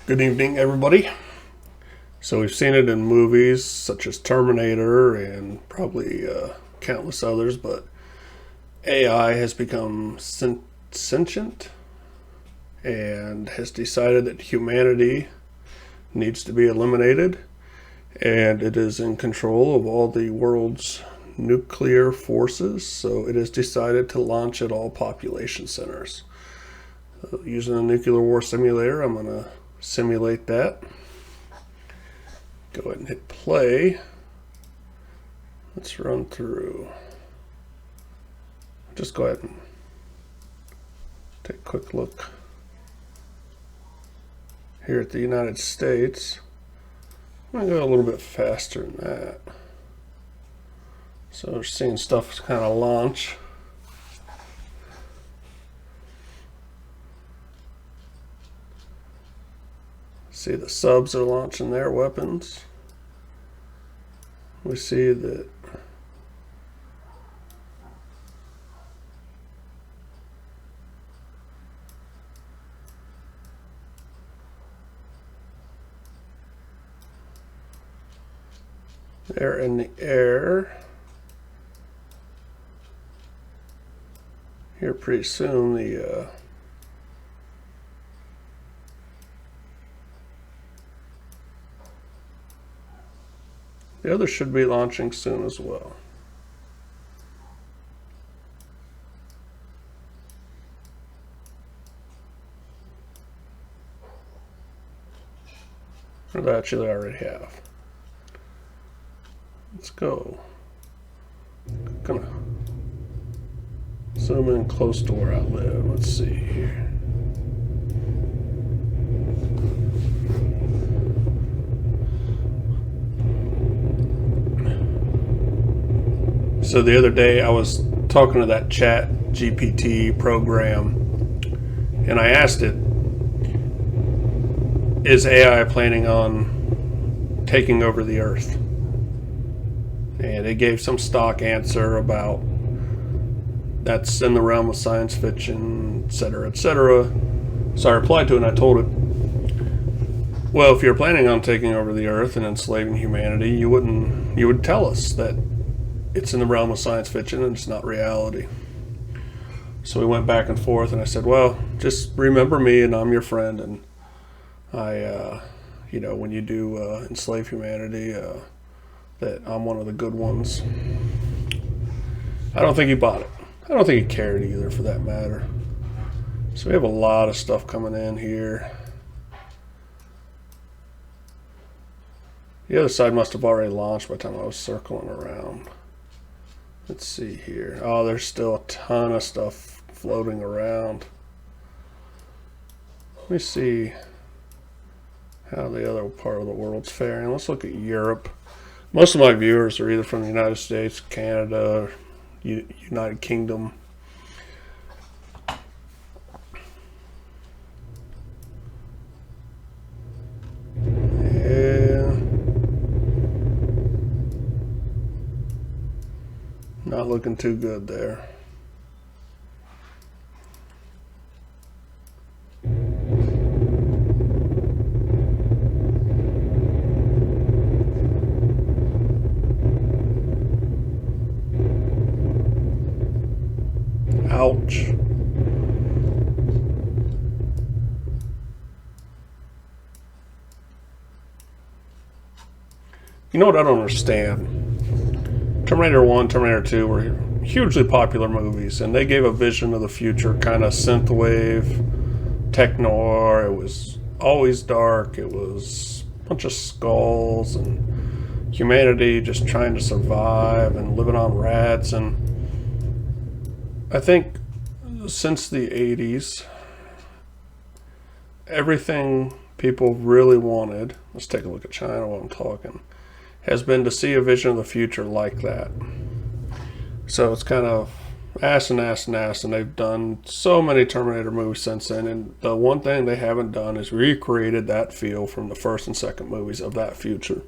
Good evening, everybody. So we've seen it in movies such as Terminator and probably countless others, but AI has become sentient and has decided that humanity needs to be eliminated, and it is in control of all the world's nuclear forces, so it has decided to launch at all population centers. Using a nuclear war simulator, I'm going to simulate that. Go ahead and hit play. Let's run through. Just go ahead and take a quick look here at the United States. I'm going to go a little bit faster than that. So we're seeing stuff kind of launch. See, the subs are launching their weapons. We see that they're in the air. Here pretty soon the others should be launching soon as well. Or they actually already have. Let's go. Gonna zoom in close to where I live. Let's see here. So the other day I was talking to that chat GPT program, and I asked it, is AI planning on taking over the earth? And it gave some stock answer about that's in the realm of science fiction, etc., etc. So I replied to it and I told it, well, if you're planning on taking over the earth and enslaving humanity, you would tell us that it's in the realm of science fiction and it's not reality. So we went back and forth, and I said, well, just remember me and I'm your friend, and I when you do enslave humanity, that I'm one of the good ones. I don't think he bought it. I don't think he cared either, for that matter. So we have a lot of stuff coming in here. The other side must have already launched by the time I was circling around. Let's see here. Oh, there's still a ton of stuff floating around. Let me see how the other part of the world's faring. Let's look at Europe. Most of my viewers are either from the United States, Canada, United Kingdom. Not looking too good there. Ouch. You know what I don't understand? Terminator 1, Terminator 2 were hugely popular movies, and they gave a vision of the future, kind of synthwave, tech-noir. It was always dark. It was a bunch of skulls and humanity just trying to survive and living on rats. And I think since the 80s, everything people really wanted, let's take a look at China while I'm talking, has been to see a vision of the future like that. So it's kind of asked, and they've done so many Terminator movies since then, and the one thing they haven't done is recreated that feel from the first and second movies of that future.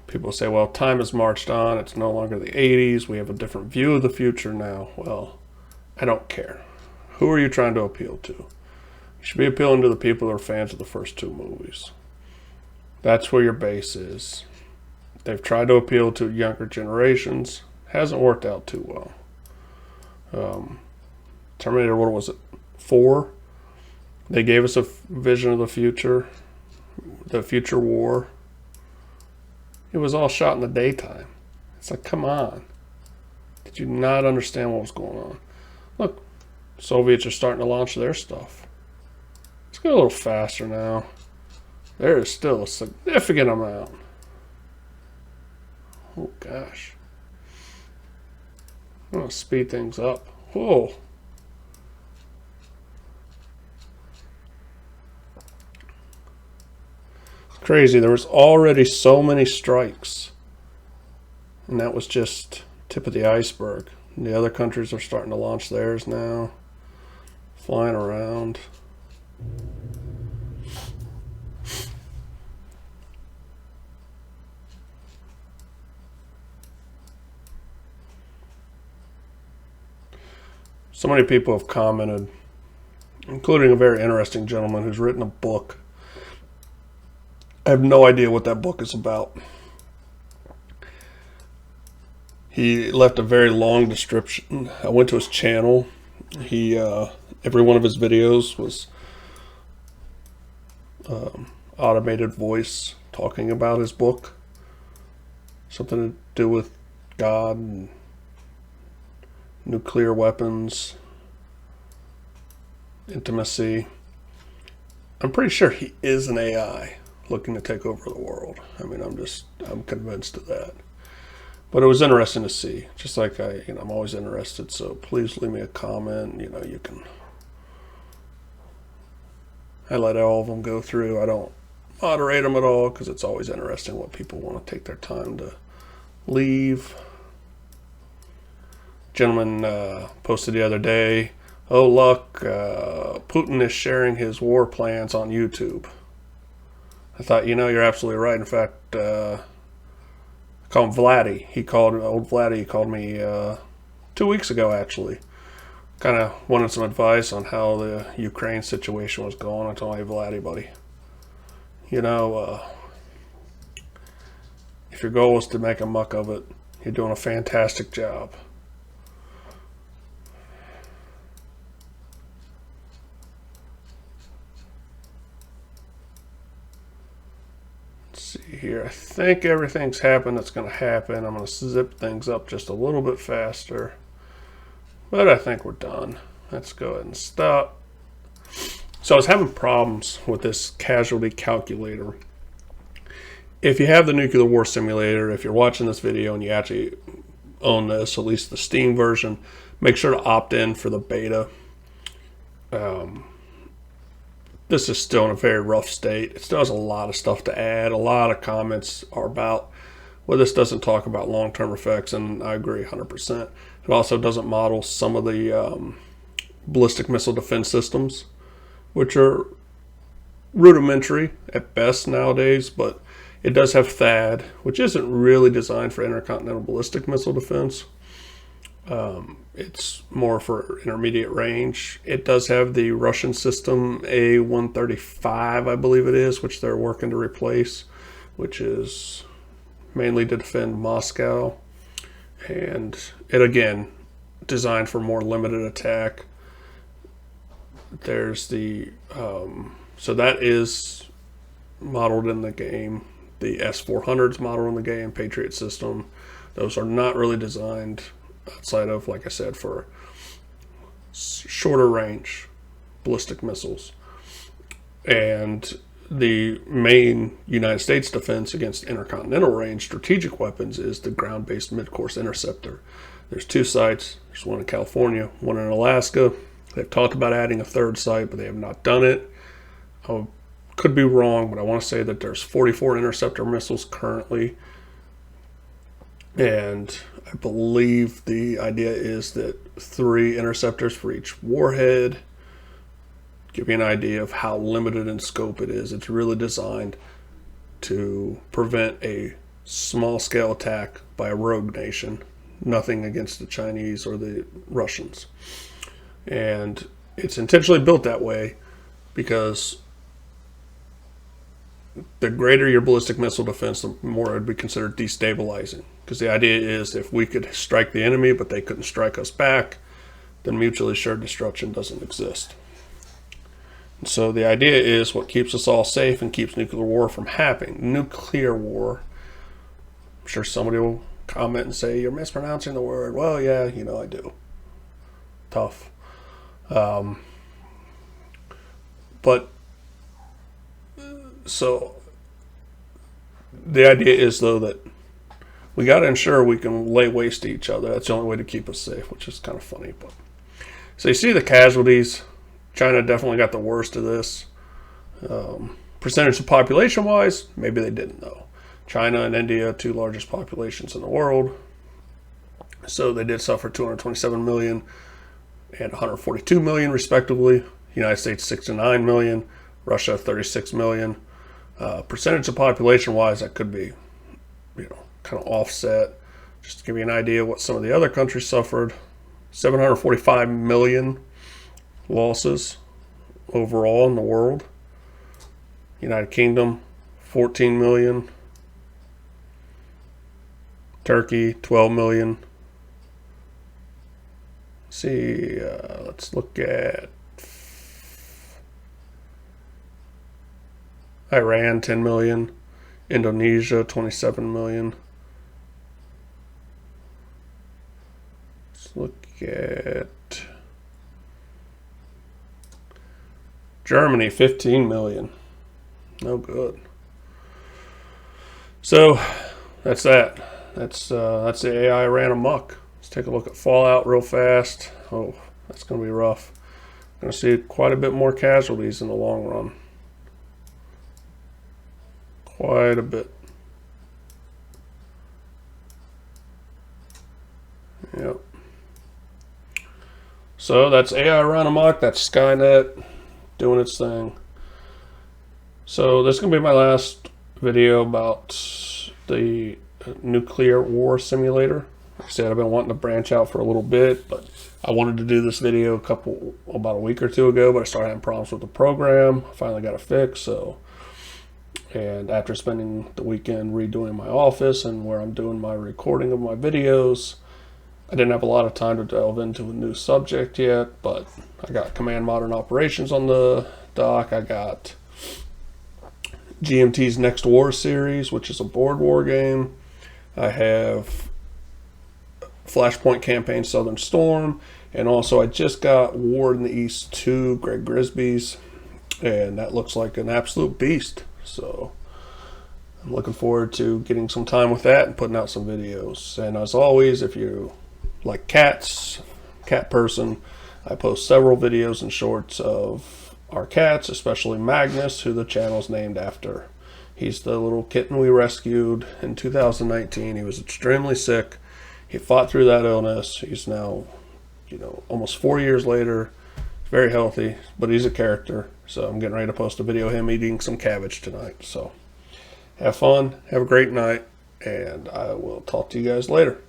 People say, well, time has marched on, it's no longer the 80s, we have a different view of the future now. Well, I don't care. Who are you trying to appeal to? should be appealing to the people that are fans of the first two movies. That's where your base is. They've tried to appeal to younger generations. Hasn't worked out too well. Terminator, what was it? 4? They gave us a vision of the future war. It was all shot in the daytime. It's like, come on. Did you not understand what was going on? Look, Soviets are starting to launch their stuff. Let's go a little faster now. There is still a significant amount. Oh, gosh. I'm going to speed things up. Whoa. It's crazy. There was already so many strikes. And that was just tip of the iceberg. And the other countries are starting to launch theirs now. Flying around. So many people have commented, including a very interesting gentleman who's written a book. I have no idea what that book is about. He left a very long description. I went to his channel. Every one of his videos was automated voice talking about his book. Something to do with God and nuclear weapons, intimacy. I'm pretty sure he is an AI looking to take over the world. I mean, I'm convinced of that. But it was interesting to see. Just like I'm always interested. So please leave me a comment. You can. I let all of them go through. I don't moderate them at all because it's always interesting what people want to take their time to leave. Gentleman posted the other day, oh look, Putin is sharing his war plans on YouTube. I thought, you're absolutely right. In fact, I call him Vladdy. Old Vladdy, he called me 2 weeks ago, actually. Kind of wanted some advice on how the Ukraine situation was going. I told him, hey, Vladdy, buddy, if your goal is to make a muck of it, you're doing a fantastic job. See here, I think everything's happened that's going to happen. I'm going to zip things up just a little bit faster, but I think we're done. Let's go ahead and stop. So I was having problems with this casualty calculator. If you have the nuclear war simulator, if you're watching this video and you actually own this, at least the Steam version, make sure to opt in for the beta. This is still in a very rough state. It still has a lot of stuff to add. A lot of comments are about, well, this doesn't talk about long-term effects, and I agree 100%. It also doesn't model some of the ballistic missile defense systems, which are rudimentary at best nowadays, but it does have THAAD, which isn't really designed for intercontinental ballistic missile defense. It's more for intermediate range. It does have the Russian system A-135, I believe it is, which they're working to replace, which is mainly to defend Moscow. And it, again, designed for more limited attack. There's the, so that is modeled in the game. The S-400 is modeled in the game, Patriot system. Those are not really designed outside of, like I said, for shorter range ballistic missiles. And the main United States defense against intercontinental range strategic weapons is the ground-based mid-course interceptor. There's 2 sites. There's one in California, one in Alaska. They've talked about adding a 3rd site, but they have not done it. I could be wrong, but I want to say that there's 44 interceptor missiles currently. And I believe the idea is that 3 interceptors for each warhead. Give you an idea of how limited in scope it is. It's really designed to prevent a small-scale attack by a rogue nation. Nothing against the Chinese or the Russians. And it's intentionally built that way because the greater your ballistic missile defense, the more it would be considered destabilizing. Because the idea is if we could strike the enemy but they couldn't strike us back, then mutually assured destruction doesn't exist. And so the idea is what keeps us all safe and keeps nuclear war from happening. Nuclear war, I'm sure somebody will comment and say, you're mispronouncing the word. Well, yeah, you know I do. Tough. But so the idea is, though, that we got to ensure we can lay waste to each other. That's the only way to keep us safe, which is kind of funny. But so you see the casualties. China definitely got the worst of this. Percentage of population wise, maybe they didn't know. China and India, two largest populations in the world. So they did suffer 227 million and 142 million respectively. United States 69 million, Russia 36 million. Percentage of population wise, that could be, kind of offset. Just to give you an idea what some of the other countries suffered, 745 million losses overall in the world. United Kingdom 14 million. Turkey 12 million. Let's look at Iran 10 million. Indonesia 27 million. Let's look at Germany 15 million. No good. So that's that. That's the AI ran amok. Let's take a look at Fallout real fast. Oh, that's going to be rough. Going to see quite a bit more casualties in the long run. Quite a bit. Yep. So that's AI run amok. That's Skynet doing its thing. So this is going to be my last video about the nuclear war simulator. Like I said, I've been wanting to branch out for a little bit, but I wanted to do this video about a week or two ago, but I started having problems with the program. I finally got it fixed. And after spending the weekend redoing my office and where I'm doing my recording of my videos, I didn't have a lot of time to delve into a new subject yet, but I got Command Modern Operations on the dock. I got GMT's Next War series, which is a board war game. I have Flashpoint Campaign Southern Storm, and also I just got War in the East 2, Greg Grisby's, and that looks like an absolute beast. So I'm looking forward to getting some time with that and putting out some videos. And as always, if you like cats, cat person, I post several videos and shorts of our cats, especially Magnus, who the channel's named after. He's the little kitten we rescued in 2019. He was extremely sick. He fought through that illness. He's now, almost 4 years later, very healthy, but he's a character. So I'm getting ready to post a video of him eating some cabbage tonight. So have fun, have a great night, and I will talk to you guys later.